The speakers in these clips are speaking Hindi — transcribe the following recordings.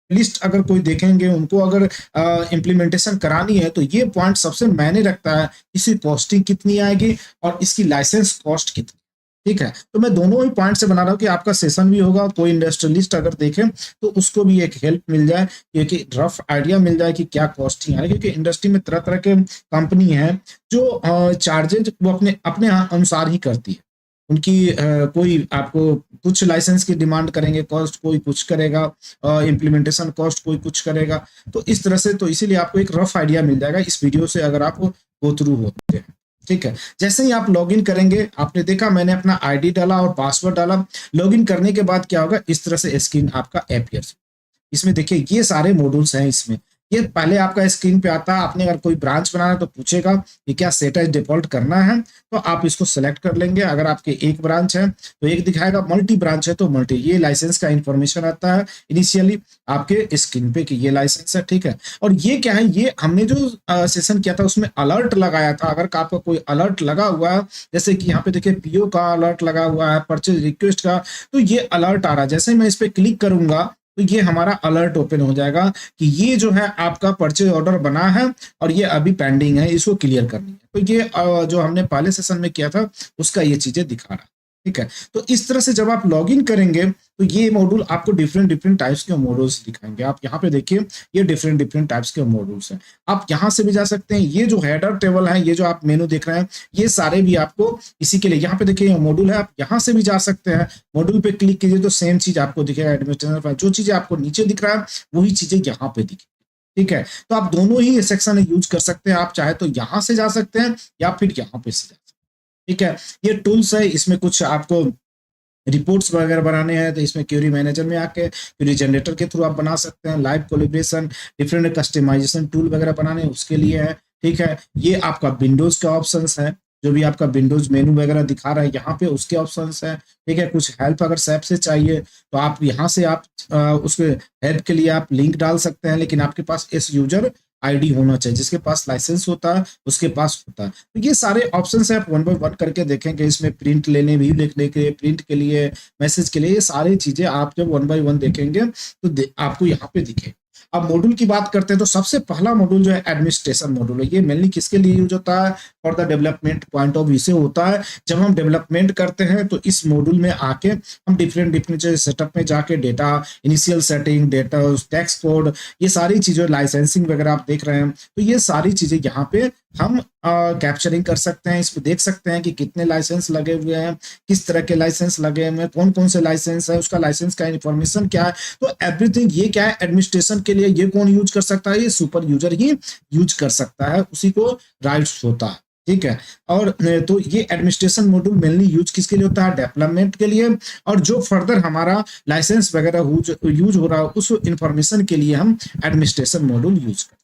लिस्ट अगर कोई देखेंगे, उनको अगर इम्प्लीमेंटेशन करानी है तो ये पॉइंट सबसे मायने रखता है, इसकी कॉस्टिंग कितनी आएगी और इसकी लाइसेंस कॉस्ट कितनी। ठीक है, तो मैं दोनों ही पॉइंट से बना रहा हूँ कि आपका सेशन भी होगा, कोई इंडस्ट्रियलिस्ट अगर देखे तो उसको भी एक हेल्प मिल जाए, क्योंकि रफ आइडिया मिल जाए कि क्या कॉस्टिंग है, क्योंकि इंडस्ट्री में तरह तरह के कंपनी है जो चार्जेज वो अपने अपने अनुसार ही करती है। उनकी कोई आपको कुछ लाइसेंस की डिमांड करेंगे कॉस्ट, कोई कुछ करेगा, इम्प्लीमेंटेशन कॉस्ट कोई कुछ करेगा। तो इस तरह से, तो इसीलिए आपको एक रफ आइडिया मिल जाएगा इस वीडियो से अगर आप गो थ्रू होते हैं। ठीक है, जैसे ही आप लॉगिन करेंगे, आपने देखा मैंने अपना आईडी डाला और पासवर्ड डाला। लॉगिन करने के बाद क्या होगा, इस तरह से स्क्रीन आपका अपीयर्स। इसमें देखिए ये सारे मॉड्यूल्स हैं इसमें। ये पहले आपका स्क्रीन पे आता है, आपने अगर कोई ब्रांच बनाना है तो पूछेगा कि क्या सेट एज डिफॉल्ट करना है, तो आप इसको सेलेक्ट कर लेंगे। अगर आपके एक ब्रांच है तो एक दिखाएगा, मल्टी ब्रांच है तो मल्टी। ये लाइसेंस का इंफॉर्मेशन आता है इनिशियली आपके स्क्रीन पे कि ये लाइसेंस है। ठीक है, और ये क्या है, ये हमने जो सेशन किया था उसमें अलर्ट लगाया था। अगर आपका कोई अलर्ट लगा हुआ है, जैसे कि यहाँ पे देखिए पीओ का अलर्ट लगा हुआ है, परचेज रिक्वेस्ट का, तो ये अलर्ट आ रहा है। जैसे मैं इस पर क्लिक करूंगा तो ये हमारा अलर्ट ओपन हो जाएगा कि ये जो है आपका परचेज ऑर्डर बना है और ये अभी पेंडिंग है, इसको क्लियर करनी है। तो ये जो हमने पहले सेशन में किया था उसका ये चीजें दिखा रहा है। ठीक है, तो इस तरह से जब आप लॉगिन करेंगे तो ये मॉड्यूल आपको डिफरेंट डिफरेंट टाइप्स के मॉड्यूल्स दिखाएंगे। आप यहाँ पे देखिए ये डिफरेंट डिफरेंट टाइप्स के मॉड्यूल्स हैं। आप यहाँ से भी जा सकते हैं। ये जो हेडर टेबल है, ये जो आप मेनू देख रहे हैं, ये सारे भी आपको इसी के लिए, यहाँ पे देखिए मॉड्यूल है, आप यहाँ से भी जा सकते हैं। मॉड्यूल पे क्लिक कीजिए तो सेम चीज आपको दिखेगा। एडमिनिस्ट्रेशन जो चीजें आपको नीचे दिख रहा है वही चीजें यहाँ पे दिखेगी। ठीक है, तो आप दोनों ही सेक्शन यूज कर सकते हैं। आप चाहे तो यहाँ से जा सकते हैं या फिर यहाँ पे से जा सकते हैं। ठीक है, ये टूल्स है, इसमें कुछ आपको रिपोर्ट्स वगैरह बनाने हैं तो इसमें क्यूरी मैनेजर में आके क्यूरी जनरेटर के थ्रू आप बना सकते हैं। Live calibration, different customization tool वगैरह बनाने हैं उसके लिए है। ठीक है, ये आपका विंडोज का ऑप्शंस है, जो भी आपका विंडोज मेनू वगैरह दिखा रहा है यहाँ पे उसके ऑप्शंस हैं। ठीक है, कुछ हेल्प अगर सैप से चाहिए तो आप यहाँ से आप उसके हेल्प के लिए आप लिंक डाल सकते हैं, लेकिन आपके पास इस यूजर आईडी होना चाहिए। जिसके पास लाइसेंस होता है उसके पास होता है। तो ये सारे ऑप्शंस है, आप वन बाय वन करके देखेंगे। इसमें प्रिंट लेने भी लिखने के, प्रिंट के लिए, मैसेज के लिए, ये सारी चीजें आप जब वन बाय वन देखेंगे तो आपको यहाँ पे दिखे। अब मॉड्यूल की बात करते हैं तो सबसे पहला मॉड्यूल जो है एडमिनिस्ट्रेशन मॉड्यूल है। ये मेनली किसके लिए यूज होता है, for the development point of view से होता है। जब हम डेवलपमेंट करते हैं तो इस मॉड्यूल में आके हम डिफरेंट डिफरेंट सेटअप में जाके data initial setting, data tax code, ये सारी चीजें, लाइसेंसिंग वगैरह आप देख रहे हैं, तो ये सारी चीजें यहाँ पे हम कैप्चरिंग कर सकते हैं। इसमें देख सकते हैं कि कितने लाइसेंस लगे हुए हैं, किस तरह के लाइसेंस लगे हुए हैं, कौन कौन से लाइसेंस है, उसका लाइसेंस का इन्फॉर्मेशन क्या है। तो एवरीथिंग ये क्या है एडमिनिस्ट्रेशन के लिए, ये कौन यूज कर सकता है, ये सुपर यूजर ही यूज कर सकता है, उसी को राइट्स होता है। ठीक है, और तो ये एडमिनिस्ट्रेशन मॉड्यूल मेनली यूज किसके लिए होता है, डेवलपमेंट के लिए। और जो फर्दर हमारा लाइसेंस वगैरह यूज हो रहा है उस इंफॉर्मेशन के लिए हम एडमिनिस्ट्रेशन मॉड्यूल यूज करते हैं।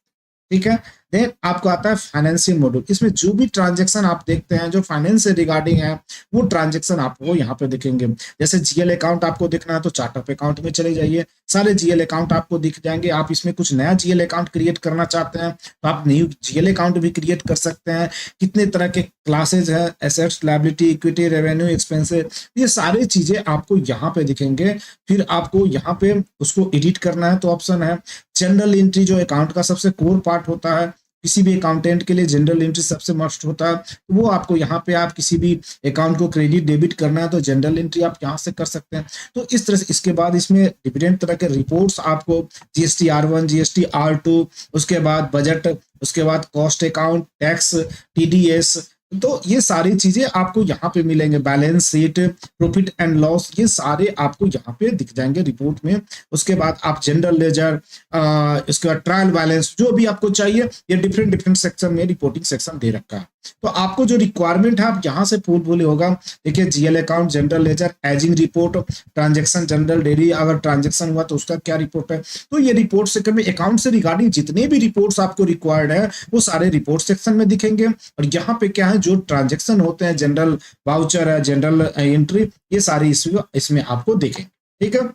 ठीक है, देन आपको आता है फाइनेंशियल मॉड्यूल। इसमें जो भी ट्रांजैक्शन आप देखते हैं जो फाइनेंस से रिगार्डिंग है वो ट्रांजैक्शन आपको यहाँ पे दिखेंगे। जैसे जीएल अकाउंट आपको देखना है तो चार्ट ऑफ अकाउंट में चले जाइए, सारे जीएल अकाउंट आपको दिख जाएंगे। आप इसमें कुछ नया जीएल अकाउंट क्रिएट करना चाहते हैं तो आप न्यू जीएल अकाउंट भी क्रिएट कर सकते हैं। कितने तरह के क्लासेज है, assets, liability, equity, revenue, expenses, ये सारी चीजें आपको यहाँ पे दिखेंगे। फिर आपको यहाँ पे उसको एडिट करना है तो ऑप्शन है। जनरल एंट्री जो अकाउंट का सबसे कोर पार्ट होता है, किसी भी अकाउंटेंट के लिए जनरल एंट्री सबसे मस्ट होता है, तो वो आपको यहाँ पे आप किसी भी अकाउंट को क्रेडिट डेबिट करना है तो जनरल एंट्री आप यहाँ से कर सकते हैं। तो इस तरह से इसके बाद इसमें डिफरेंट तरह के रिपोर्ट्स आपको, जीएसटी R1, जीएसटी R2, उसके बाद बजट, उसके बाद कॉस्ट अकाउंट, टैक्स, टीडीएस, तो ये सारी चीजें आपको यहाँ पे मिलेंगे। Balance sheet, profit and loss, ये सारे आपको यहाँ पे दिख जाएंगे रिपोर्ट में। उसके बाद आप जनरल लेजर, इसके बाद ट्रायल बैलेंस, जो भी आपको चाहिए ये डिफरेंट डिफरेंट सेक्शन में रिपोर्टिंग सेक्शन दे रखा है। तो आपको जो रिक्वायरमेंट है आप यहाँ से फुल होगा। देखिए GL account, general ledger, ageing report, transaction general, daily अगर ट्रांजेक्शन हुआ तो उसका क्या रिपोर्ट है। तो ये रिपोर्ट सेक्शन में अकाउंट से रिगार्डिंग जितने भी रिपोर्ट्स आपको रिक्वायर्ड है वो सारे रिपोर्ट सेक्शन में दिखेंगे। और यहाँ पे क्या है, जो ट्रांजेक्शन होते हैं, जनरल वाउचर है, जनरल एंट्री, ये सारी इसमें आपको दिखेंगे। ठीक है,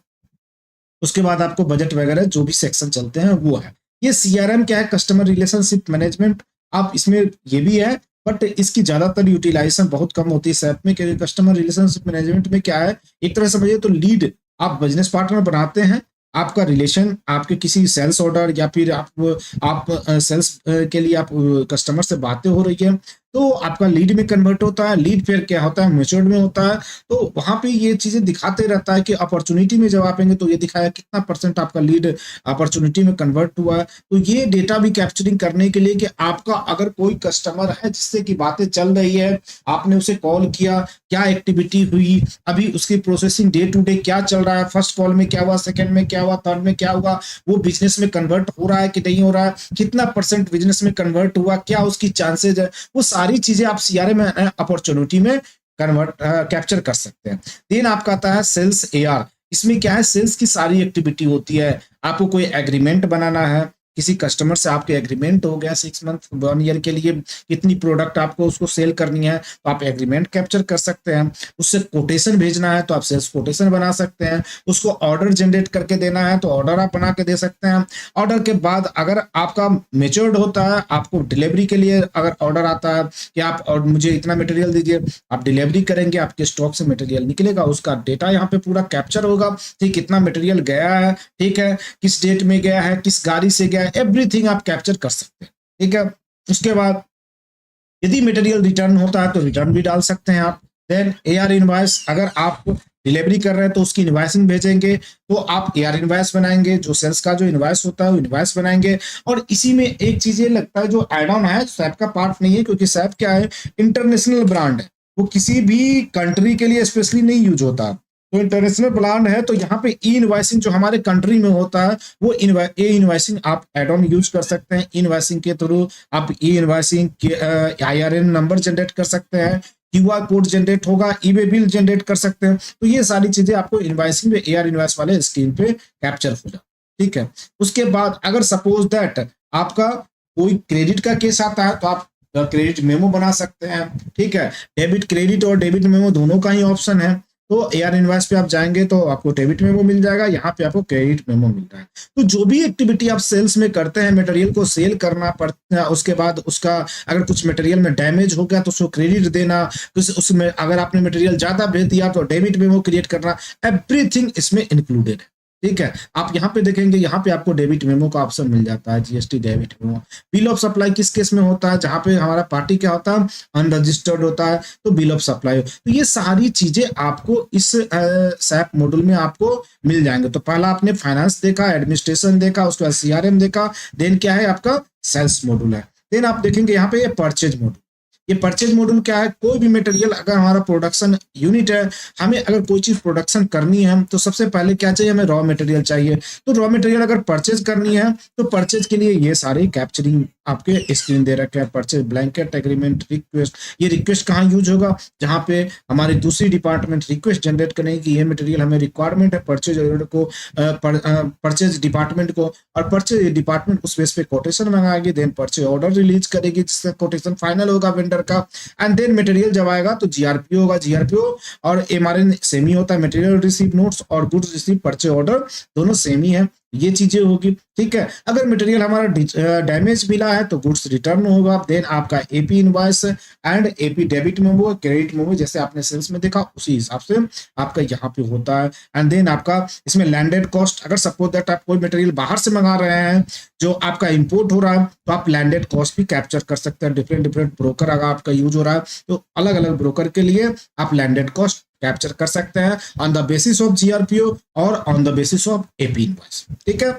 उसके बाद आपको बजट वगैरह जो भी सेक्शन चलते हैं वो है। ये सीआरएम क्या है, कस्टमर रिलेशनशिप मैनेजमेंट, आप इसमें ये भी है बट इसकी ज्यादातर यूटिलाइजेशन बहुत कम होती है सैप में। क्योंकि कस्टमर रिलेशनशिप मैनेजमेंट में क्या है, एक तरह से समझिए तो लीड आप बिजनेस पार्टनर बनाते हैं आपका रिलेशन आपके किसी सेल्स ऑर्डर या फिर आप सेल्स के लिए आप कस्टमर से बातें हो रही है, तो आपका लीड में कन्वर्ट होता है, लीड फिर क्या होता है मैच्योर्ड में होता है। तो वहां पे ये चीजें दिखाते रहता है कि अपॉर्चुनिटी में जब आएंगे तो ये दिखाया कितना परसेंट आपका लीड अपॉर्चुनिटी में कन्वर्ट हुआ है। तो ये डेटा भी कैप्चरिंग करने के लिए कि आपका अगर कोई कस्टमर है जिससे की बातें चल रही है, आपने उसे कॉल किया, क्या एक्टिविटी हुई, अभी उसकी प्रोसेसिंग डे टू डे क्या चल रहा है, फर्स्ट कॉल में क्या हुआ, सेकंड में क्या हुआ, थर्ड में क्या हुआ, वो बिजनेस में कन्वर्ट हो रहा है कि नहीं हो रहा है, कितना परसेंट बिजनेस में कन्वर्ट हुआ, क्या उसकी चांसेज है, वो सारी चीजें आप सीआरएम अपॉर्चुनिटी में कन्वर्ट कैप्चर कर सकते हैं। देन आपका आता है सेल्स एआर। इसमें क्या है, सेल्स की सारी एक्टिविटी होती है। आपको कोई एग्रीमेंट बनाना है, किसी कस्टमर से आपके एग्रीमेंट हो गया 6 मंथ 1 ईयर के लिए, कितनी प्रोडक्ट आपको उसको सेल करनी है तो आप एग्रीमेंट कैप्चर कर सकते हैं। उससे कोटेशन भेजना है तो आप सेल्स कोटेशन बना सकते हैं। उसको ऑर्डर जनरेट करके देना है तो ऑर्डर आप बना के दे सकते हैं। ऑर्डर के बाद अगर आपका मेच्योर्ड होता है, आपको डिलीवरी के लिए अगर ऑर्डर आता है कि आप और मुझे इतना मटेरियल दीजिए, आप डिलीवरी करेंगे, आपके स्टॉक से मटेरियल निकलेगा, उसका डेटा यहाँ पे पूरा कैप्चर होगा। ठीक, कितना मटेरियल गया है, ठीक है, किस डेट में गया है, किस गाड़ी से गया है, एवरीथिंग आप कैप्चर कर सकते हैं। ठीक है, उसके बाद यदि मटेरियल रिटर्न होता है तो रिटर्न भी डाल सकते हैं आप। देन एआर इनवॉइस, अगर आप डिलीवरी कर रहे हैं तो उसकी इनवॉइसिंग भेजेंगे तो आप एआर इनवॉइस बनाएंगे, जो सेल्स का जो इनवॉइस होता है वो इनवॉइस बनाएंगे। और इसी में एक चीज ये लगता है जो एड ऑन है, सैप का पार्ट नहीं है, क्योंकि सैप क्या है, इंटरनेशनल ब्रांड है, वो किसी भी कंट्री के लिए स्पेशली नहीं यूज होता। तो इंटरनेशनल ब्रांड है तो यहाँ पे ई इनवॉइसिंग जो हमारे कंट्री में होता है वो ए इनवॉइसिंग आप एड ऑन यूज कर सकते हैं। इनवॉइसिंग के थ्रू आप ई इनवॉइसिंग IRN नंबर जनरेट कर सकते हैं, क्यूआर कोड जनरेट होगा, ईबे बिल जनरेट कर सकते हैं। तो ये सारी चीजें आपको इनवॉइसिंग में एआर इनवॉइस वाले स्क्रीन पे कैप्चर हो जाए। ठीक है, उसके बाद अगर सपोज दैट आपका कोई क्रेडिट का केस आता है तो आप क्रेडिट मेमो बना सकते हैं। ठीक है, डेबिट क्रेडिट और डेबिट मेमो दोनों का ही ऑप्शन है। तो एआर इनवॉइस पे आप जाएंगे तो आपको डेबिट मेमो मिल जाएगा, यहाँ पे आपको क्रेडिट मेमो मिल रहा है। तो जो भी एक्टिविटी आप सेल्स में करते हैं, मटेरियल को सेल करना पड़ता है, उसके बाद उसका अगर कुछ मटेरियल में डैमेज हो गया तो उसको क्रेडिट देना, उसमें अगर आपने मटेरियल ज्यादा भेज दिया तो डेबिट मेमो क्रिएट करना, एवरीथिंग इसमें इंक्लूडेड है। ठीक है, आप यहाँ पे देखेंगे, यहाँ पे आपको डेबिट मेमो का ऑप्शन मिल जाता है, GST debit memo. Bill of supply किस केस में होता है, जहां पे हमारा पार्टी क्या होता है, अनरजिस्टर्ड होता है, तो बिल ऑफ सप्लाई। तो ये सारी चीजें आपको इस सैप मॉड्यूल में आपको मिल जाएंगे। तो पहला आपने फाइनेंस देखा, एडमिनिस्ट्रेशन देखा, उसके बाद सीआरएम देखा, देन क्या है आपका सेल्स मॉड्यूल है। देन आप देखेंगे यहाँ पे ये परचेज मॉड्यूल। ये परचेज मॉड्यूल क्या है, कोई भी मटेरियल अगर हमारा प्रोडक्शन यूनिट है, हमें अगर कोई चीज प्रोडक्शन करनी है तो सबसे पहले क्या चाहिए, हमें रॉ मटेरियल चाहिए। तो रॉ मटेरियल अगर परचेज करनी है तो परचेज के लिए ये सारे कैप्चरिंग आपके स्क्रीन दे रखे हैं। परचेज ब्लैंकेट एग्रीमेंट रिक्वेस्ट, ये रिक्वेस्ट कहाँ यूज होगा, जहाँ पे हमारी दूसरी डिपार्टमेंट रिक्वेस्ट जनरेट करेंगे कि ये मटेरियल हमें रिक्वायरमेंट है परचेज को, परचेज डिपार्टमेंट को, और परचेज डिपार्टमेंट उस बेस पे कोटेशन मंगाएगी, देन परचेज ऑर्डर रिलीज करेगी जिससे कोटेशन फाइनल होगा वेंडर का। एंड देन मटेरियल जब आएगा तो जीआरपीओ होगा, जीआरपीओ और एमआरएन सेम ही होता है, मटेरियल रिसीव नोट्स और गुड्स रिसीव परचेज ऑर्डर दोनों सेम ही है, ये चीजें होगी। ठीक है, अगर मटेरियल हमारा डैमेज मिला है तो गुड्स रिटर्न होगा। देन आपका AP invoice and AP debit memo, credit memo, जैसे आपने सेल्स में देखा उसी हिसाब से आपका यहाँ पे होता है। एंड देन आपका इसमें लैंडेड कॉस्ट, अगर सपोज दैट आप कोई मटेरियल बाहर से मंगा रहे हैं जो आपका इंपोर्ट हो रहा है तो आप लैंडेड कॉस्ट भी कैप्चर कर सकते हैं। डिफरेंट डिफरेंट ब्रोकर अगर आपका यूज हो रहा है तो अलग अलग ब्रोकर के लिए आप लैंडेड कॉस्ट कैप्चर कर सकते हैं ऑन द बेसिस ऑफ जीआरपीओ और on the basis of AP invoice. ठीक है,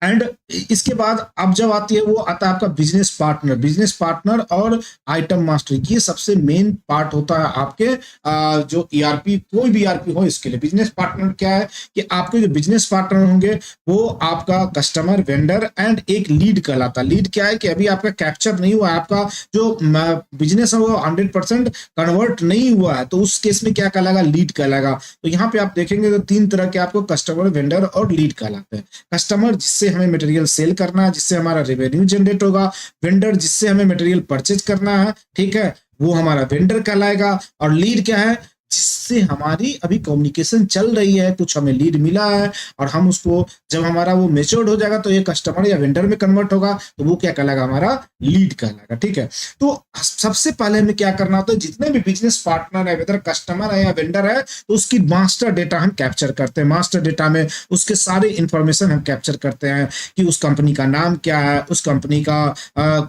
एंड इसके बाद अब जब आती है वो आता है आपका बिजनेस पार्टनर। बिजनेस पार्टनर और आइटम मास्टर, ये सबसे मेन पार्ट होता है आपके जो ईआरपी, कोई भी ईआरपी हो इसके लिए। बिजनेस पार्टनर क्या है कि आपके जो बिजनेस पार्टनर होंगे वो आपका कस्टमर, वेंडर एंड एक लीड कहलाता है। लीड क्या है कि अभी आपका कैप्चर नहीं हुआ है, आपका जो बिजनेस है वो 100% कन्वर्ट नहीं हुआ है, तो उस केस में क्या कहलाएगा, लीड कहलाएगा। तो यहाँ पे आप देखेंगे तो 3 तरह के आपको कस्टमर, वेंडर और लीड कहलाते हैं। कस्टमर जिससे हमें मटेरियल सेल करना है, जिससे हमारा रेवेन्यू जनरेट होगा। वेंडर जिससे हमें मटेरियल परचेज करना है, ठीक है, वो हमारा वेंडर कहलाएगा। और लीड क्या है, उससे हमारी अभी कम्युनिकेशन चल रही है, कुछ हमें लीड मिला है और हम उसको जब हमारा वो मेच्योर्ड हो जाएगा तो ये कस्टमर या वेंडर में कन्वर्ट होगा, तो वो क्या कहलाएगा, हमारा लीड कहलाएगा। ठीक है, तो सबसे पहले हमें क्या करना होता है, जितने भी बिजनेस पार्टनर है, वेदर कस्टमर है या वेंडर है, तो उसकी मास्टर डेटा हम कैप्चर करते हैं। मास्टर डेटा में उसके सारे इंफॉर्मेशन हम कैप्चर करते हैं कि उस कंपनी का नाम क्या है, उस कंपनी का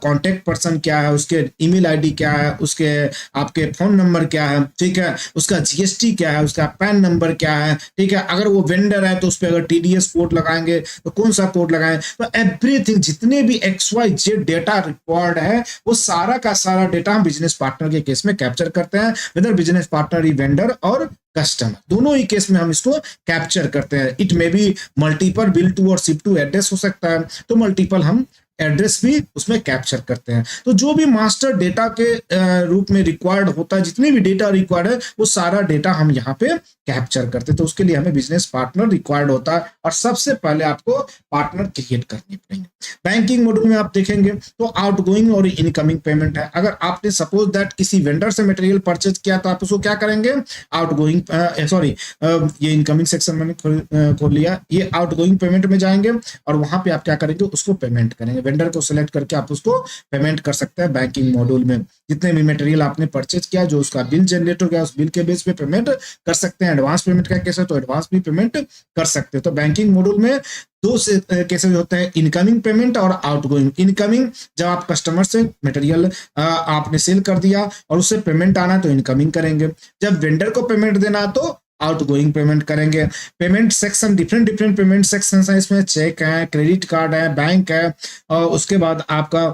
कॉन्टेक्ट पर्सन क्या है, उसके ईमेल आईडी क्या है, उसके आपके फोन नंबर क्या है, ठीक है, उसका जीएसटी क्या है, उसका पैन नंबर क्या है, ठीक है, अगर वो वेंडर है तो उस पर अगर टीडीएस कोड लगाएंगे तो कौन सा कोड लगाएं, तो एवरीथिंग जितने भी XYZ डेटा रिक्वायर्ड है वो सारा का सारा डेटा हम बिजनेस पार्टनर के केस में कैप्चर करते हैं, वेदर बिजनेस पार्टनर ही वेंडर और कस्टमर, दोनों ही केस में हम इसको कैप्चर करते हैं। It may be multiple bill to और शिप टू एड्रेस हो सकता है, तो मल्टीपल हम एड्रेस भी उसमें कैप्चर करते हैं। तो जो भी मास्टर डेटा के रूप में रिक्वायर्ड होता है, जितने भी डेटा रिक्वायर्ड है वो सारा डेटा हम यहाँ पे कैप्चर करते हैं। तो उसके लिए हमें बिजनेस पार्टनर रिक्वायर्ड होता है और सबसे पहले आपको पार्टनर क्रिएट करनी पड़ेंगे। बैंकिंग मॉड्यूल में आप देखेंगे तो आउटगोइंग और इनकमिंग पेमेंट है। अगर आपने सपोज दैट किसी वेंडर से मटेरियल परचेज किया तो आप उसको क्या करेंगे, आउटगोइंग सॉरी ये इनकमिंग सेक्शन मैंने खोल लिया, ये आउटगोइंग पेमेंट में जाएंगे और वहां पे आप क्या करेंगे, उसको पेमेंट करेंगे। वेंडर को सिलेक्ट करके आप उसको पेमेंट कर सकते हैं बैंकिंग मॉड्यूल में। जितने भी मटेरियल आपने परचेज किया, जो उसका बिल जनरेट हो गया, उस बिल के बेस पे पेमेंट कर सकते हैं। एडवांस पेमेंट का केस है तो एडवांस भी पेमेंट कर सकते हैं। तो बैंकिंग मॉड्यूल में दो से केसेस होते हैं, इनकमिंग पेमेंट और आउटगोइंग। इनकमिंग जब आप कस्टमर से मटेरियल आपने सेल कर दिया और उससे पेमेंट आना तो इनकमिंग करेंगे। जब वेंडर को पेमेंट देना तो आउटगोइंग पेमेंट करेंगे। Payment section different payment section है, इसमें चेक है, क्रेडिट कार्ड है, बैंक है और उसके बाद आपका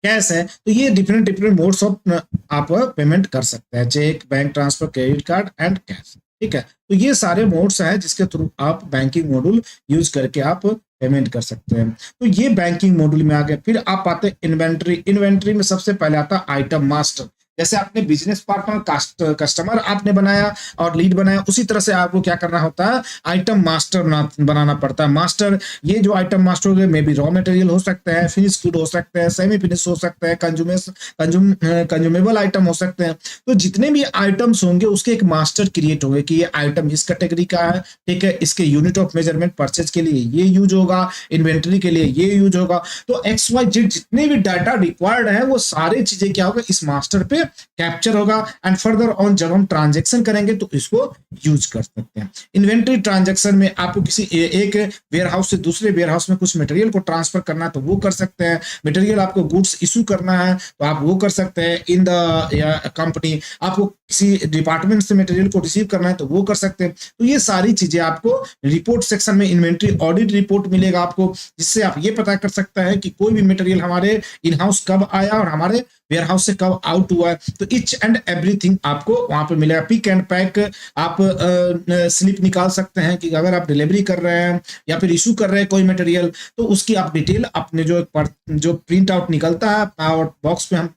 कैश है। तो ये डिफरेंट मोड्स ऑफ आप पेमेंट कर सकते हैं, cheque, bank transfer, credit card and cash. ठीक है, तो ये सारे मोड्स हैं जिसके थ्रू आप बैंकिंग मॉड्यूल यूज करके आप पेमेंट कर सकते हैं। तो ये बैंकिंग मॉड्यूल में आ गए। फिर आप आते हैं इन्वेंट्री। इन्वेंट्री में सबसे पहले आता है आइटम मास्टर। जैसे आपने बिजनेस पार्टनर कस्टमर आपने बनाया और लीड बनाया, उसी तरह से आपको क्या करना होता है, आइटम मास्टर बनाना पड़ता है। मास्टर, ये जो आइटम मास्टर होंगे मे बी रॉ मटेरियल हो सकता है, फिनिश गुड हो सकता है, सेमी फिनिश हो सकता है, कंज्यूमेबल आइटम हो सकते हैं। तो जितने भी आइटम्स होंगे उसके एक मास्टर क्रिएट होंगे कि ये आइटम इस कैटेगरी का है, ठीक है, इसके यूनिट ऑफ मेजरमेंट परचेज के लिए ये यूज होगा, इन्वेंटरी के लिए ये यूज होगा। तो XYZ जितने भी डाटा रिक्वायर्ड है वो सारी चीजें क्या होगा, इस मास्टर पे कैप्चर होगा एंड फर्दर ऑन जब हम ट्रांजैक्शन करेंगे तो इसको यूज कर सकते हैं। इन्वेंटरी ट्रांजैक्शन में आपको किसी एक वेयरहाउस से दूसरे वेयरहाउस में कुछ मटेरियल को ट्रांसफर करना है तो वो कर सकते हैं। मटेरियल आपको गुड्स इशू करना है तो आप वो कर सकते हैं इन द कंपनी। आपको किसी डिपार्टमेंट से मटेरियल को रिसीव करना है तो वो कर सकते हैं। तो ये सारी चीजें आपको रिपोर्ट सेक्शन में इन्वेंटरी ऑडिट रिपोर्ट मिलेगा आपको, जिससे आप ये पता कर सकते हैं कि कोई भी मटेरियल हमारे इन हाउस कब आया और हमारे वेयरहाउस से कब आउट हुआ है। तो इच एंड एवरीथिंग आपको वहां पे मिलेगा। पिक एंड पैक आप स्लिप निकाल सकते हैं कि अगर आप डिलीवरी कर रहे हैं या फिर इशू कर रहे हैं कोई मटेरियल तो उसकी आप डिटेल अपने जो प्रिंट आउट निकलता है और बॉक्स पे हम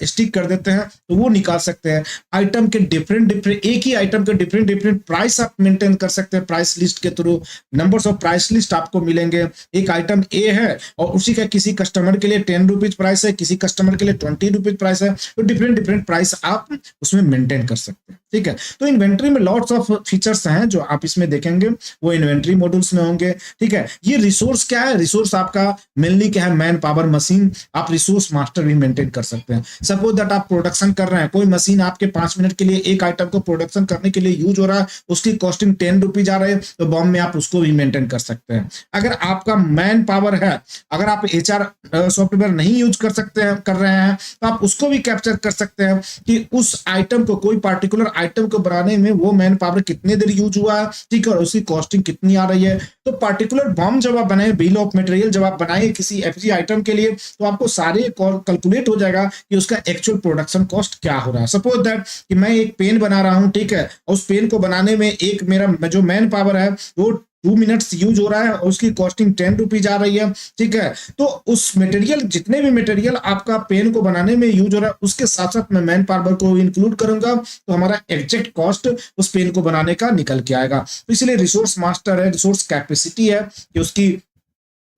स्टिक कर देते हैं तो वो निकाल सकते हैं। आइटम के डिफरेंट एक ही आइटम के डिफरेंट प्राइस आप मेंटेन कर सकते हैं प्राइस लिस्ट के through. Numbers of price list आपको मिलेंगे। एक आइटम ए है और उसी का किसी कस्टमर के लिए 10 रुपीज प्राइस है, किसी कस्टमर के लिए 20 रुपीज प्राइस है। तो डिफरेंट प्राइस आप उसमें मेंटेन कर सकते हैं। ठीक है, तो इन्वेंट्री में लॉट्स ऑफ फीचर्स हैं जो आप इसमें देखेंगे वो इन्वेंट्री मॉड्यूल्स में होंगे। ठीक है, ये रिसोर्स क्या है, रिसोर्स आपका मेनली क्या है, मैन पावर, मशीन। आप रिसोर्स मास्टर भी मेंटेन कर सकते हैं। सपोज दैट आप प्रोडक्शन कर रहे हैं, कोई मशीन आपके 5 मिनट के लिए एक आइटम को प्रोडक्शन करने के लिए यूज हो रहा है, उसकी कॉस्टिंग 10 रुपीज आ रही है तो बॉम्ब में आप उसको भी मेंटेन कर सकते हैं। अगर आपका मैन पावर है, अगर आप HR सॉफ्टवेयर नहीं यूज कर सकते हैं, कर रहे हैं तो आप उसको भी कैप्चर कर सकते हैं कि उस आइटम को, कोई पार्टिकुलर आइटम को बनाने में वो मैन पावर कितने देर यूज हुआ है, ठीक है, और उसकी कॉस्टिंग कितनी आ रही है। तो पार्टिकुलर बॉम्ब जब आप बनाए, बिल ऑफ मटेरियल जब आप बनाए किसी FG आइटम के लिए तो आपको सारे कैलकुलेट हो जाएगा कि उसका एक्चुअल प्रोडक्शन कॉस्ट क्या हो रहा है। सपोज दैट कि मैं एक पेन बना रहा हूं, ठीक है, उस पेन को बनाने में एक मेरा जो मैन पावर है वो 2 मिनट्स यूज हो रहा है और उसकी कॉस्टिंग 10 रुपीज आ रही है। ठीक है, तो उस मटेरियल, जितने भी मटेरियल आपका पेन को बनाने में यूज हो रहा है उसके साथ साथ मैं मैन पावर को इंक्लूड करूंगा तो हमारा एग्जैक्ट कॉस्ट उस पेन को बनाने का निकल के आएगा। तो इसलिए रिसोर्स मास्टर है, रिसोर्स कैपेसिटी है कि उसकी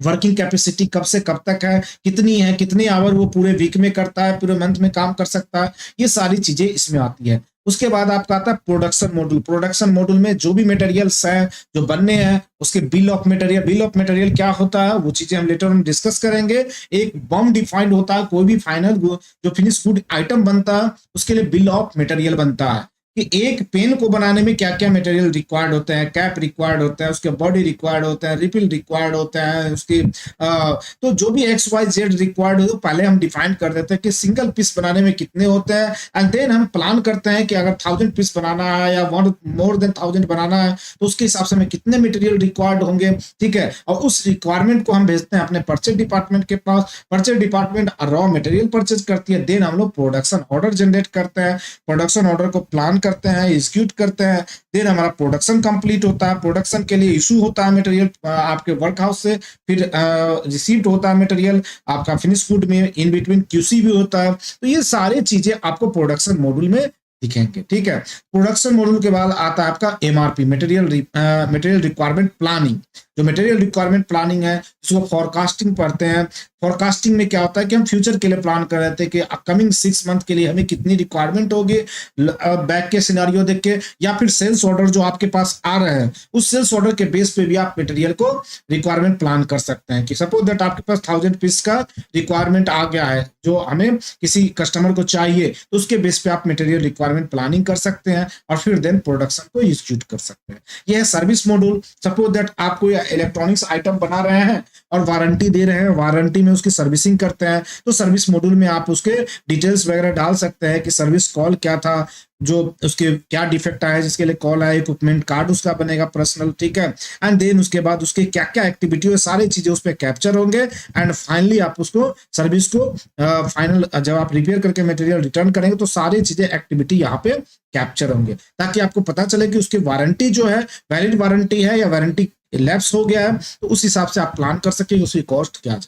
वर्किंग कैपेसिटी कब से कब तक है, कितनी है, कितने आवर वो पूरे वीक में करता है, पूरे मंथ में काम कर सकता है, ये सारी चीजें इसमें आती है। उसके बाद आपका आता है प्रोडक्शन मॉड्यूल। प्रोडक्शन मॉड्यूल में जो भी मटेरियल्स है जो बनने हैं उसके bill of material, bill of material क्या होता है वो चीजें हम लेटर हम डिस्कस करेंगे। एक बम डिफाइंड होता है, कोई भी फाइनल जो फिनिश गुड आइटम बनता है उसके लिए बिल ऑफ मटेरियल बनता है कि एक पेन को बनाने में क्या क्या मटेरियल रिक्वायर्ड होता है, कैप रिक्वायर्ड होता है, उसके बॉडी रिक्वायर्ड होता है, रिपिल रिक्वायर्ड होता है, उसकी तो जो भी एक्स वाई जेड रिक्वायर्ड हो तो पहले हम डिफाइन कर देते हैं कि सिंगल पीस बनाने में कितने होते हैं, एंड देन हम प्लान करते हैं कि अगर 1000 पीस बनाना है या मोर देन 1000 बनाना है तो उसके हिसाब से हमें कितने मटेरियल रिक्वायर्ड होंगे। ठीक है, और उस रिक्वायरमेंट को हम भेजते हैं अपने परचेज डिपार्टमेंट के पास। Purchase department raw material purchase करती है, देन हम लोग प्रोडक्शन ऑर्डर जनरेट करते हैं, प्रोडक्शन ऑर्डर को प्लान करते हैं, एग्जीक्यूट करते हैं, देन हमारा प्रोडक्शन कंप्लीट होता है। प्रोडक्शन के लिए इशू होता है मटेरियल आपके वर्क हाउस से, फिर रिसीव्ड होता है मटेरियल आपका फिनिश गुड में, इन बिटवीन क्यूसी भी होता है। तो ये सारी चीजें आपको प्रोडक्शन मॉड्यूल में दिखेंगे। ठीक है, प्रोडक्शन मॉड्यूल के बाद आता है आपका एमआरपी, मटेरियल रिक्वायरमेंट प्लानिंग। जो मटेरियल रिक्वायरमेंट प्लानिंग है उसको फॉरकास्टिंग पढ़ते हैं। फॉरकास्टिंग में क्या होता है कि हम फ्यूचर के लिए प्लान कर रहे थे कि अपकमिंग 6 मंथ के लिए हमें कितनी रिक्वायरमेंट होगी बैक के सिनेरियो देख के, या फिर सेल्स ऑर्डर जो आपके पास आ रहे हैं उस सेल्स ऑर्डर के बेस पे भी आप मटेरियल को रिक्वायरमेंट प्लान कर सकते हैं कि सपोज दैट आपके पास 1000 पीस का रिक्वायरमेंट आ गया है जो हमें किसी कस्टमर को चाहिए, तो उसके बेस पे आप मटेरियल रिक्वायरमेंट प्लानिंग कर सकते हैं और फिर देन प्रोडक्शन को एग्जीक्यूट कर सकते हैं। यह है सर्विस मॉड्यूल। सपोज दैट आप कोई इलेक्ट्रॉनिक्स आइटम बना रहे हैं और वारंटी दे रहे हैं, वारंटी में उसकी सर्विसिंग करते हैं, तो सर्विस मॉड्यूल में आप उसके डिटेल्स वगैरह डाल सकते हैं कि सर्विस कॉल क्या था, जो उसके क्या डिफेक्ट आया जिसके लिए कॉल आया, इक्विपमेंट कार्ड उसका बनेगा पर्सनल। ठीक है, एंड देन उसके बाद उसके क्या क्या एक्टिविटी है सारी चीजें उस पर कैप्चर होंगे, एंड फाइनली आप उसको सर्विस को फाइनल जब आप रिपेयर करके मटेरियल रिटर्न करेंगे तो सारी चीजें एक्टिविटी यहाँ पे कैप्चर होंगे, ताकि आपको पता चले कि उसकी वारंटी जो है वैलिड वारंटी है या वारंटी लैप्स हो गया है, तो उस हिसाब से आप प्लान कर सके उसकी कॉस्ट क्या है।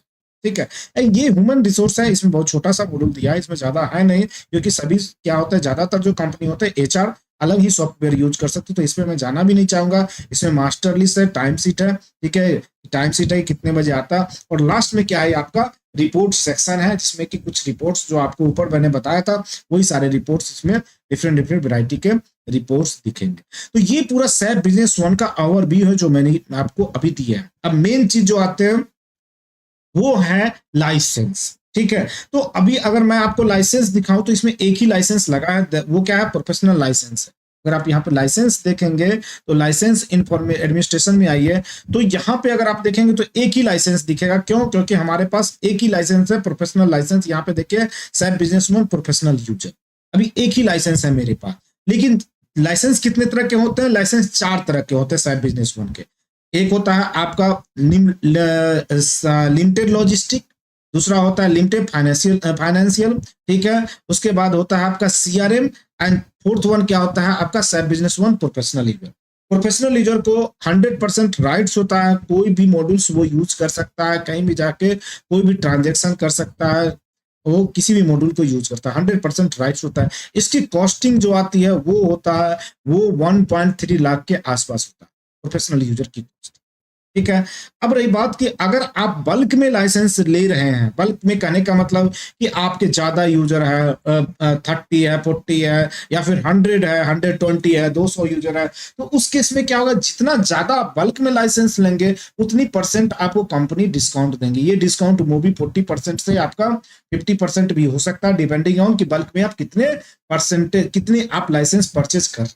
ठीक है, ये ह्यूमन रिसोर्स है, इसमें बहुत छोटा सा मॉड्यूल दिया है, इसमें ज्यादा है नहीं, क्योंकि सभी क्या होता है ज्यादातर जो कंपनी होते हैं एचआर अलग ही सॉफ्टवेयर यूज कर सकते, तो इसमें मैं जाना भी नहीं चाहूंगा। इसमें मास्टर लिस्ट है, टाइम सीट है। ठीक है, टाइम सीट है कितने बजे आता है, और लास्ट में क्या है आपका रिपोर्ट सेक्शन है जिसमें कि कुछ रिपोर्ट्स जो आपको ऊपर मैंने बताया था वही सारे रिपोर्ट्स इसमें डिफरेंट डिफरेंट वैरायटी के रिपोर्ट्स दिखेंगे। तो ये पूरा सैप बिजनेस वन का ओवरव्यू है जो मैंने आपको अभी दिया है। अब मेन चीज जो आते हैं वो है लाइसेंस। ठीक है, तो अभी अगर मैं आपको लाइसेंस दिखाऊं तो इसमें एक ही लाइसेंस लगा है, वो क्या है, प्रोफेशनल लाइसेंस है। अगर आप यहाँ पे लाइसेंस देखेंगे तो लाइसेंस एडमिनिस्ट्रेशन में आइए, तो यहाँ पे अगर आप देखेंगे तो एक ही लाइसेंस दिखेगा। क्यों? क्योंकि हमारे पास एक ही लाइसेंस है, प्रोफेशनल लाइसेंस। यहाँ पे देखिए सैप बिजनेसमैन प्रोफेशनल यूजर, अभी एक ही लाइसेंस है मेरे पास। लेकिन लाइसेंस कितने तरह के होते हैं? लाइसेंस 4 तरह के होते हैं सैप बिजनेसमैन के। एक होता है आपका लिमिटेड लॉजिस्टिक, दूसरा होता है लिमिटेड फाइनेंशियल। ठीक है, उसके बाद होता है आपका सीआरएम, एंड फोर्थ वन क्या होता है आपका SAP business one professional user. Professional user को 100% राइट्स होता है, कोई भी मॉड्यूल्स वो यूज कर सकता है, कहीं भी जाके कोई भी ट्रांजेक्शन कर सकता है, वो किसी भी मॉड्यूल को यूज करता है, 100% राइट्स होता है। इसकी कॉस्टिंग जो आती है वो होता है वो 1.3 लाख के आसपास होता है प्रोफेशनल यूजर की कॉस्ट। ठीक है, अब रही बात कि अगर आप बल्क में लाइसेंस ले रहे हैं, बल्क में कहने का मतलब कि आपके ज्यादा यूजर है, 30 है, 40 है, या फिर 100 है, 120 है, 200 यूजर है, तो उस केस में क्या होगा, जितना ज्यादा बल्क में लाइसेंस लेंगे उतनी परसेंट आपको कंपनी डिस्काउंट देंगे। ये डिस्काउंट वो भी 40% से आपका 50% भी हो सकता है, डिपेंडिंग ऑन कि बल्क में आप कितने आप लाइसेंस परचेज कर।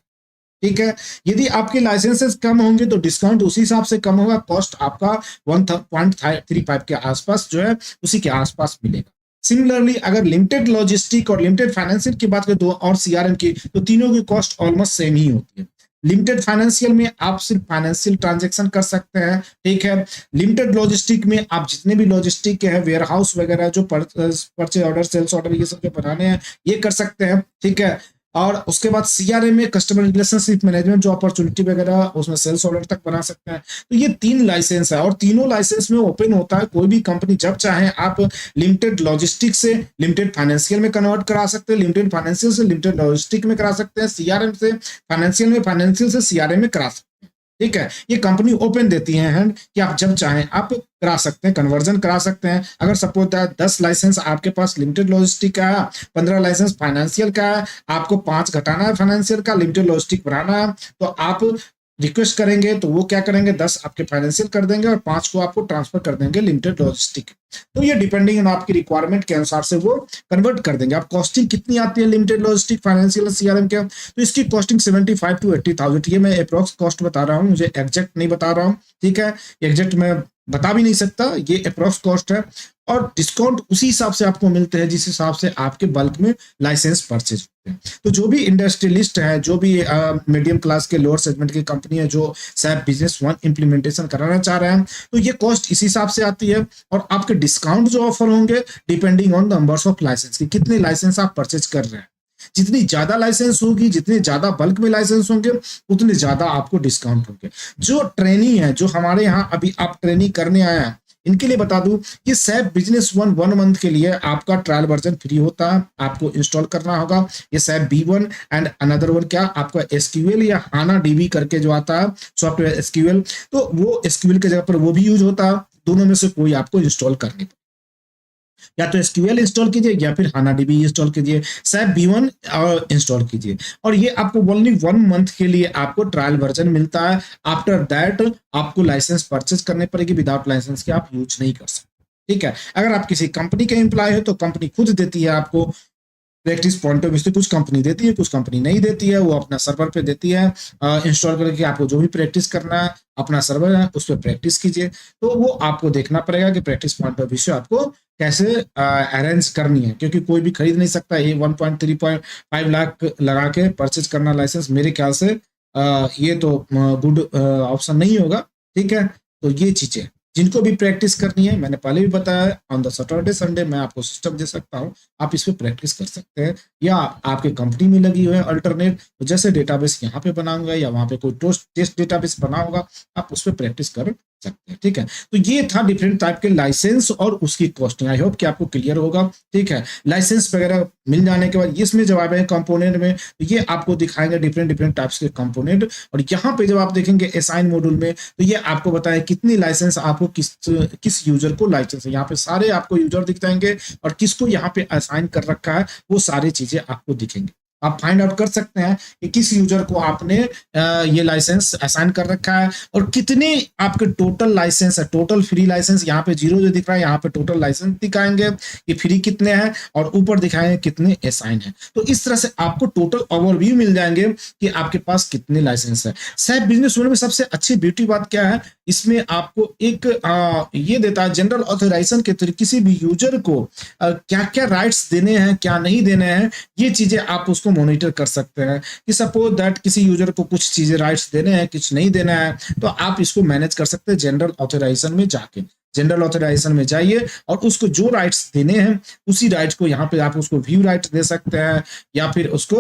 ठीक है, यदि आपके लाइसेंसेस कम होंगे तो डिस्काउंट उसी हिसाब से कम होगा, कॉस्ट आपका 1.35 के आसपास जो है उसी के आसपास मिलेगा। सिमिलरली अगर लिमिटेड लॉजिस्टिक और लिमिटेड फाइनेंशियल की बात करें तो और सीआरएम की, तो तीनों की कॉस्ट ऑलमोस्ट सेम ही होती है। लिमिटेड फाइनेंशियल में आप सिर्फ फाइनेंशियल ट्रांजेक्शन कर सकते हैं। ठीक है, लिमिटेड लॉजिस्टिक में आप जितने भी लॉजिस्टिक के हैं, वेयर हाउस वगैरह जो परचेज ऑर्डर, सेल्स ऑर्डर, ये सब जो बनाने हैं ये कर सकते हैं। ठीक है, और उसके बाद सीआरएम में कस्टमर रिलेशनशिप मैनेजमेंट जो अपॉर्चुनिटी वगैरह उसमें सेल्स ऑर्डर तक बना सकते हैं। तो ये 3 लाइसेंस है और तीनों लाइसेंस में ओपन होता है। कोई भी कंपनी जब चाहे आप लिमिटेड लॉजिस्टिक से लिमिटेड फाइनेंशियल में कन्वर्ट करा सकते हैं, लिमिटेड फाइनेंशियल से लिमिटेड लॉजिस्टिक में करा सकते हैं, सीआरएम से फाइनेंशियल में, फाइनेंशियल से सीआरएम में करा सकते हैं। ठीक है, ये कंपनी ओपन देती है हैंड कि आप जब चाहें आप करा सकते हैं, कन्वर्जन करा सकते हैं। अगर सपोज दैट 10 लाइसेंस आपके पास लिमिटेड लॉजिस्टिक का है, 15 लाइसेंस फाइनेंशियल का है, आपको 5 घटाना है फाइनेंशियल का, लिमिटेड लॉजिस्टिक बढ़ाना है, तो आप रिक्वेस्ट करेंगे तो वो क्या करेंगे, 10 आपके फाइनेंशियल कर देंगे और 5 को आपको ट्रांसफर कर देंगे लिमिटेड लॉजिस्टिक। तो ये डिपेंडिंग ऑन आपकी रिक्वायरमेंट के अनुसार से वो कन्वर्ट कर देंगे। आप कॉस्टिंग कितनी आती है लिमिटेड लॉजिस्टिक फाइनेंशियल सीआरएम के, तो इसकी कॉस्टिंग 75 to 80,000, ये मैं अप्रोक्स कॉस्ट बता रहा हूँ, मुझे एग्जैक्ट नहीं बता रहा हूँ, ठीक है, एग्जैक्ट मैं बता भी नहीं सकता, ये अप्रोक्स कॉस्ट है। और डिस्काउंट उसी हिसाब से आपको मिलते हैं जिस हिसाब से आपके बल्क में लाइसेंस परचेज होते हैं। तो जो भी इंडस्ट्रियलिस्ट है, जो भी मीडियम क्लास के लोअर सेगमेंट की कंपनी है जो SAP बिजनेस वन इंप्लीमेंटेशन कराना चाह रहे हैं, तो ये कॉस्ट इस हिसाब से आती है। और आपके डिस्काउंट जो ऑफर होंगे depending on numbers of licence की, कितने लाइसेंस आप परचेज कर रहे हैं। जितनी ज्यादा लाइसेंस होगी, जितने ज्यादा बल्क में लाइसेंस होंगे, उतने ज्यादा आपको डिस्काउंट होंगे। जो ट्रेनी है, जो हमारे यहाँ अभी आप ट्रेनिंग करने आए हैं, इनके लिए बता दूं, ये SAP बिजनेस वन मंथ के लिए आपका ट्रायल वर्जन फ्री होता है, आपको इंस्टॉल करना होगा। ये SAP B1 and another one क्या आपका SQL या HANA DB करके जो आता है सॉफ्टवेयर SQL, तो वो SQL के जगह पर वो भी यूज होता है। दोनों में से कोई आपको इंस्टॉल करनी पड़ेगी, या तो SQL इंस्टॉल कीजिए या फिर HANA DB इंस्टॉल कीजिए, SAP B1 इंस्टॉल कीजिए। और ये आपको ओनली 1 मंथ के लिए आपको ट्रायल वर्जन मिलता है। आफ्टर दैट आपको लाइसेंस परचेज करने पड़ेगी, विदाउट लाइसेंस के आप यूज नहीं कर सकते, ठीक है। अगर आप किसी कंपनी के एम्प्लॉय हो तो कंपनी खुद देती है आपको प्रैक्टिस पॉइंट ऑफ व्यू से, कुछ कंपनी देती है, कुछ कंपनी नहीं देती है, वो अपना सर्वर पे देती है इंस्टॉल करके। आपको जो भी प्रैक्टिस करना है, अपना सर्वर है उस पर प्रैक्टिस कीजिए। तो वो आपको देखना पड़ेगा कि प्रैक्टिस पॉइंट ऑफ व्यू से आपको कैसे अरेंज करनी है, क्योंकि कोई भी खरीद नहीं सकता ये 1.35 लाख लगा के परचेज करना लाइसेंस। मेरे ख्याल से ये तो गुड ऑप्शन नहीं होगा, ठीक है। तो ये चीजें जिनको भी प्रैक्टिस करनी है, मैंने पहले भी बताया, ऑन द सैटरडे संडे मैं आपको सिस्टम दे सकता हूँ, आप इस पे प्रैक्टिस कर सकते हैं। या आपके कंपनी में लगी हुई है अल्टरनेट, तो जैसे डेटाबेस यहाँ पे बनाऊंगा या वहाँ पे कोई टेस्ट डेटाबेस बना होगा, आप उस पर प्रैक्टिस कर सकते हैं, ठीक है। तो ये था डिफरेंट टाइप के लाइसेंस और उसकी कॉस्टिंग। आई होप कि आपको क्लियर होगा, ठीक है। लाइसेंस वगैरह मिल जाने के बाद इसमें जब आए कंपोनेंट में, तो ये आपको दिखाएंगे डिफरेंट टाइप्स के कंपोनेंट। और यहाँ पे जब आप देखेंगे असाइन मॉड्यूल में, तो ये आपको बताए कितनी लाइसेंस आपको किस यूजर को लाइसेंस है। यहाँ पे सारे आपको यूजर दिख जाएंगे और किसको यहाँ पे असाइन कर रखा है, वो सारी चीजें आपको दिखेंगे। आप फाइंड आउट कर सकते हैं कि किस यूजर को आपने ये लाइसेंस असाइन कर रखा है और कितने आपके टोटल लाइसेंस है। टोटल फ्री लाइसेंस यहाँ पे 0 जो दिख रहा है, यहाँ पे टोटल लाइसेंस दिखाएंगे ये फ्री कितने हैं, और ऊपर दिखाएंगे कितने असाइन है। तो इस तरह से आपको टोटल ओवरव्यू मिल जाएंगे कि आपके पास कितने लाइसेंस है। SAP बिजनेस वन में सबसे अच्छी ब्यूटी बात क्या है, इसमें आपको एक ये देता है जनरल ऑथराइजेशन के तरीके किसी भी यूजर को क्या क्या राइट्स देने हैं, क्या नहीं देने हैं, ये चीजें आप उसको मॉनिटर कर सकते हैं। कि सपोज दैट किसी यूजर को कुछ चीजें राइट्स देने हैं, कुछ नहीं देना है, तो आप इसको मैनेज कर सकते हैं जनरल ऑथराइजेशन में जाके। जनरल ऑथराइजेशन में जाइए और उसको जो राइट्स देने हैं उसी राइट्स को यहाँ पे आप उसको व्यू राइट दे सकते हैं, या फिर उसको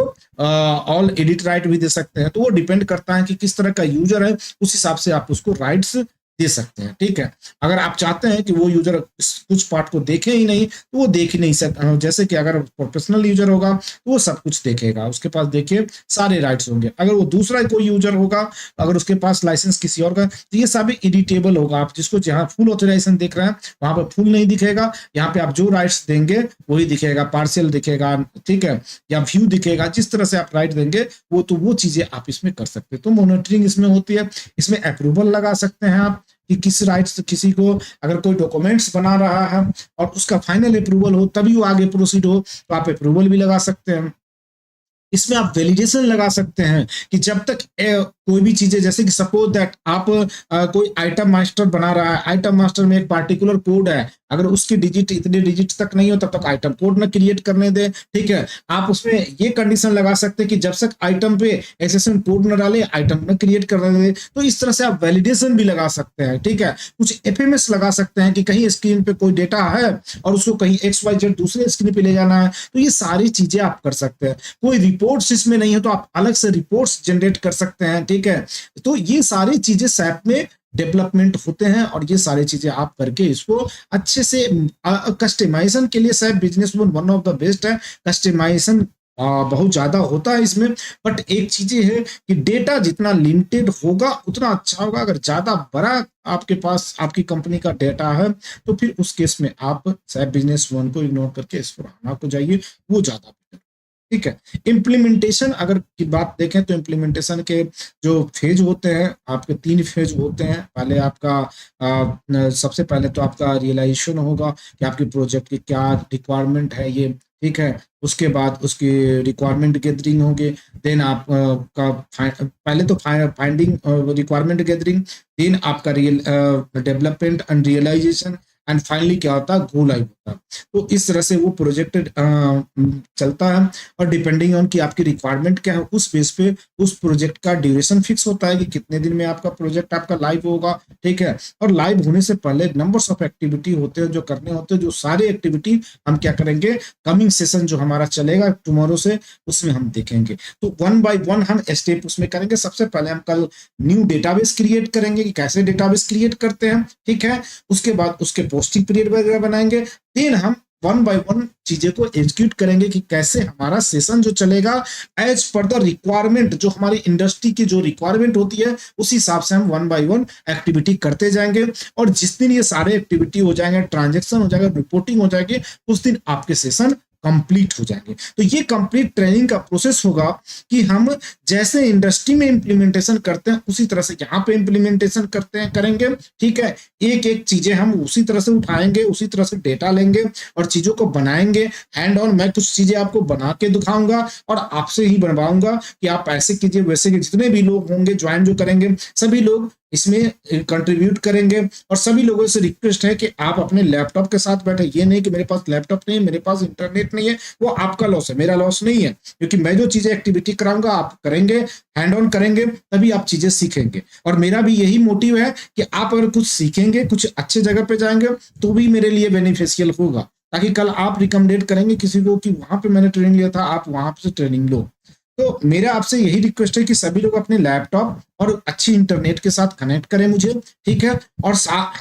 ऑल एडिट राइट भी दे सकते हैं। तो वो डिपेंड करता है कि किस तरह का यूजर है, उस हिसाब से आप उसको राइट्स दे सकते हैं, ठीक है। अगर आप चाहते हैं कि वो यूजर कुछ पार्ट को देखे ही नहीं, तो वो देख ही नहीं सकता। जैसे कि अगर प्रोफेशनल यूजर होगा तो वो सब कुछ देखेगा, उसके पास देखिए सारे राइट्स होंगे। अगर वो दूसरा कोई यूजर होगा, अगर उसके पास लाइसेंस किसी और का, तो ये सभी एडिटेबल होगा। आप जिसको जहाँ फुल ऑथराइजेशन देख रहे हैं वहां पर फुल नहीं दिखेगा, यहाँ पे आप जो राइट्स देंगे वही दिखेगा, पार्शियल दिखेगा, ठीक है, या व्यू दिखेगा। जिस तरह से आप राइट देंगे वो चीजें आप इसमें कर सकते हैं। तो मॉनिटरिंग इसमें होती है। इसमें अप्रूवल लगा सकते हैं आप कि किस राइट्स, किसी को अगर कोई डॉक्यूमेंट्स बना रहा है और उसका फाइनल अप्रूवल हो तभी वो आगे प्रोसीड हो, तो आप अप्रूवल भी लगा सकते हैं। इसमें आप वैलिडेशन लगा सकते हैं कि जब तक कोई भी चीजें, जैसे कि सपोज दैट आप कोई आइटम मास्टर बना रहा है, आइटम मास्टर में एक पार्टिकुलर कोड है, अगर उसकी डिजिट इतने डिजिट तक नहीं हो तब तक आइटम कोड ना क्रिएट करने दे, ठीक है। आप उसमें ये कंडीशन लगा सकते हैं कि जब तक आइटम पे एसएसएन कोड न डाले आइटम न क्रिएट करने दे। तो इस तरह से आप वैलिडेशन भी लगा सकते हैं, ठीक है। कुछ एफएमएस लगा सकते हैं कि कहीं स्क्रीन पे कोई डेटा है और उसको कहीं XYZ दूसरे स्क्रीन पे ले जाना है, तो ये सारी चीजें आप कर सकते हैं। कोई रिपोर्ट्स इसमें नहीं है तो आप अलग से रिपोर्ट्स जनरेट कर सकते हैं, ठीक है। तो ये सारी चीजें SAP में डेवलपमेंट होते हैं और ये सारी चीजें आप करके इसको अच्छे से कस्टमाइजेशन के लिए SAP business one of the best है। कस्टमाइजेशन बहुत ज़्यादा होता है इसमें। बट एक चीज़ ये है कि डेटा जितना लिमिटेड होगा उतना अच्छा होगा। अगर ज़्यादा बड़ा आपके पास आपकी कंपनी का डेटा है तो फिर उस केस में आप शायद बिजनेस वन को इग्नोर करके S/4HANA को जाइए, वो ज़्यादा बेटर। ठीक है। इम्प्लीमेंटेशन अगर की बात देखें तो इम्प्लीमेंटेशन के जो फेज होते हैं आपके 3 फेज होते हैं। पहले आपका सबसे पहले तो आपका रियलाइजेशन होगा कि आपकी प्रोजेक्ट की क्या रिक्वायरमेंट है ये, ठीक है। उसके बाद उसकी रिक्वायरमेंट गैदरिंग होगी। देन आप पहले तो फाइंडिंग रिक्वायरमेंट गैदरिंग, देन आपका real development and realisation, and finally क्या होता है, गो लाइव होता है। तो इस तरह से वो प्रोजेक्ट चलता है। और डिपेंडिंग ऑन कि आपकी रिक्वायरमेंट क्या है उस बेस पे उस प्रोजेक्ट का ड्यूरेशन फिक्स होता है कि कितने दिन में आपका प्रोजेक्ट आपका लाइव होगा। ठीक है। और लाइव होने से पहले नंबर्स ऑफ एक्टिविटी होते हैं जो करने होते हैं, जो सारे एक्टिविटी हम क्या करेंगे, कमिंग सेशन जो हमारा चलेगा टुमारो से, उसमें हम देखेंगे। तो वन बाय वन हम स्टेप उसमें करेंगे। सबसे पहले हम कल न्यू डेटाबेस क्रिएट करेंगे कि कैसे डेटाबेस क्रिएट करते हैं। ठीक है। उसके बाद उसके पोस्टिंग पीरियड वगैरह बनाएंगे। देन हम वन बाय वन चीजें को एग्जीक्यूट करेंगे कि कैसे हमारा सेशन जो चलेगा एज पर द रिक्वायरमेंट, जो हमारी इंडस्ट्री की जो रिक्वायरमेंट होती है उस हिसाब से हम वन बाय वन एक्टिविटी करते जाएंगे। और जिस दिन ये सारे एक्टिविटी हो जाएंगे, ट्रांजेक्शन हो जाएगा, रिपोर्टिंग हो जाएगी, उस दिन आपके सेशन कंप्लीट हो जाएंगे। तो ये कंप्लीट ट्रेनिंग का प्रोसेस होगा कि हम जैसे इंडस्ट्री में इंप्लीमेंटेशन करते हैं उसी तरह से यहाँ पे इंप्लीमेंटेशन करते हैं करेंगे। ठीक है। एक एक चीजें हम उसी तरह से उठाएंगे, उसी तरह से डेटा लेंगे और चीजों को बनाएंगे। हैंड ऑन मैं कुछ चीजें आपको बना के दिखाऊंगा और आपसे ही बनवाऊंगा कि आप ऐसे कीजिए वैसे कीजिए। जितने भी लोग होंगे ज्वाइन जो करेंगे सभी लोग इसमें कंट्रीब्यूट करेंगे। और सभी लोगों से रिक्वेस्ट है कि आप अपने लैपटॉप के साथ बैठे। ये नहीं कि मेरे पास लैपटॉप नहीं है, मेरे पास इंटरनेट नहीं है, वो आपका लॉस है, मेरा लॉस नहीं है। क्योंकि मैं जो चीजें एक्टिविटी कराऊंगा आप करेंगे, हैंड ऑन करेंगे, तभी आप चीजें सीखेंगे। और मेरा भी यही मोटिव है कि आप अगर कुछ सीखेंगे, कुछ अच्छे जगह पे जाएंगे तो भी मेरे लिए बेनिफिशियल होगा, ताकि कल आप रिकमेंडेट करेंगे किसी को कि वहां पे मैंने ट्रेनिंग लिया था, आप वहां से ट्रेनिंग लो। तो मेरा आपसे यही रिक्वेस्ट है कि सभी लोग अपने लैपटॉप और अच्छी इंटरनेट के साथ कनेक्ट करें मुझे। ठीक है। और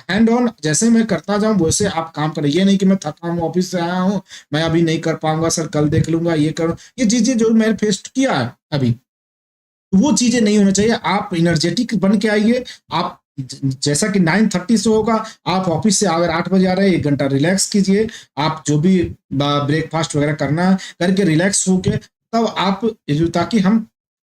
हैंड ऑन जैसे मैं करता जाऊं वैसे आप काम करें। ये नहीं कि मैं थका हूं, ऑफिस से आया हूं, मैं अभी नहीं कर पाऊंगा सर, कल देख लूंगा, ये करूं। ये चीजें जो मैंने फेस किया है अभी, वो चीजें नहीं होना चाहिए। आप एनर्जेटिक बन के आइए। आप जैसा कि 9:30 से होगा, आप ऑफिस से अगर 8 बजे आ रहे हैं 1 घंटा रिलैक्स कीजिए। आप जो भी ब्रेकफास्ट वगैरह करना है करके रिलैक्स होके तब आप, ताकि हम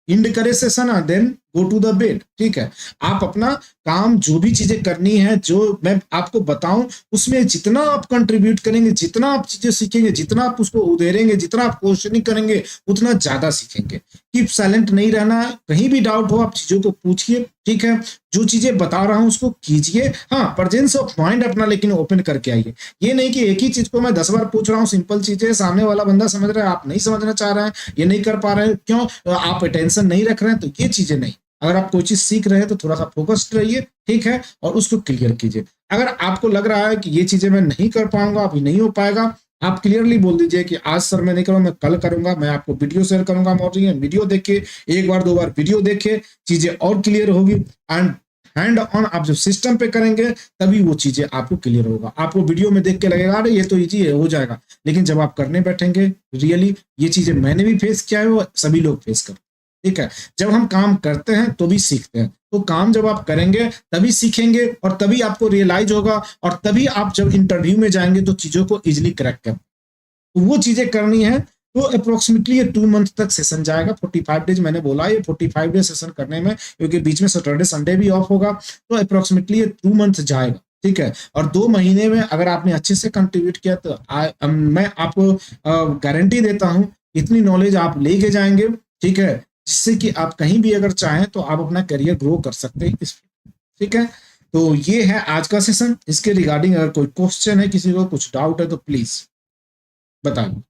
इंड करे session then go to the bed. ठीक है। आप अपना काम जो भी चीजें करनी है जो मैं आपको बताऊं उसमें जितना आप कंट्रीब्यूट करेंगे, जितना आप चीजें सीखेंगे, जितना आप उसको उधेरेंगे, जितना आप क्वेश्चनिंग करेंगे उतना ज्यादा सीखेंगे। कीप साइलेंट नहीं रहना है। कहीं भी डाउट हो आप चीजों को पूछिए। ठीक है। जो चीजें बता रहा हूं उसको कीजिए। हाँ, प्रेजेंस ऑफ माइंड अपना लेकिन ओपन करके आइए। ये नहीं कि एक ही चीज को मैं 10 बार पूछ रहा हूँ, सिंपल चीजें सामने वाला बंदा समझ रहा है, आप नहीं समझना चाह रहे हैं, ये नहीं कर पा रहे हैं, क्यों आप अटेंशन नहीं रख रहे हैं, तो ये चीजें नहीं। अगर आप कोई चीज सीख रहे हैं तो थोड़ा सा फोकस्ड रहिए। ठीक है। और उसको क्लियर कीजिए। अगर आपको लग रहा है कि ये चीजें मैं नहीं कर पाऊंगा, अभी नहीं हो पाएगा, आप क्लियरली बोल दीजिए कि आज सर मैं नहीं करूंगा, मैं कल करूंगा। मैं आपको वीडियो शेयर करूंगा मॉर्निंग में, वीडियो देखिए, 1 बार 2 बार वीडियो देखिए, चीजें और क्लियर होगी। एंड हैंड ऑन आप जब सिस्टम पे करेंगे तभी वो चीजें आपको क्लियर होगा। आपको वीडियो में देख के लगेगा अरे ये तो इजी है, हो जाएगा, लेकिन जब आप करने बैठेंगे रियली ये चीजें मैंने भी फेस किया है, वो सभी लोग फेस करते हैं। ठीक है। जब हम काम करते हैं तो भी सीखते हैं। तो काम जब आप करेंगे तभी सीखेंगे और तभी आपको रियलाइज होगा और तभी आप जब इंटरव्यू में जाएंगे तो चीजों को इजिली क्रैक कर, तो वो चीजें करनी है। तो अप्रोक्सीमेटली ये 2 मंथ तक सेशन जाएगा। 45 डेज मैंने बोला, ये 45 डेज सेशन करने में, क्योंकि बीच में सैटरडे संडे भी ऑफ होगा। तो अप्रोक्सीमेटली ये 2 मंथ जाएगा। ठीक है। और 2 महीने में अगर आपने अच्छे से कंट्रीब्यूट किया तो मैं आपको गारंटी देता हूं इतनी नॉलेज आप लेके जाएंगे। ठीक है। जिससे कि आप कहीं भी अगर चाहें तो आप अपना करियर ग्रो कर सकते हैं इस। ठीक है। तो ये है आज का सेशन। इसके रिगार्डिंग अगर कोई क्वेश्चन है, किसी को कुछ डाउट है तो प्लीज बताइए।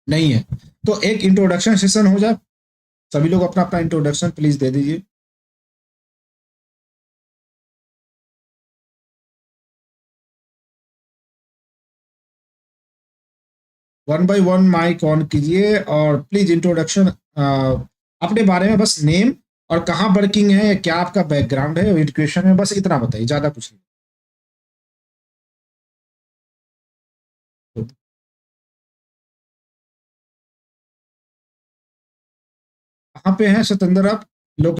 नहीं है तो एक इंट्रोडक्शन सेशन हो जाए। सभी लोग अपना अपना इंट्रोडक्शन प्लीज दे दीजिए। 1 बाय 1 माइक ऑन कीजिए और प्लीज इंट्रोडक्शन, अपने बारे में बस नेम और कहाँ वर्किंग है, क्या आपका बैकग्राउंड है, एजुकेशन है, बस इतना बताइए, ज्यादा कुछ नहीं। कहाँ पे हैं सतेंद्र आप?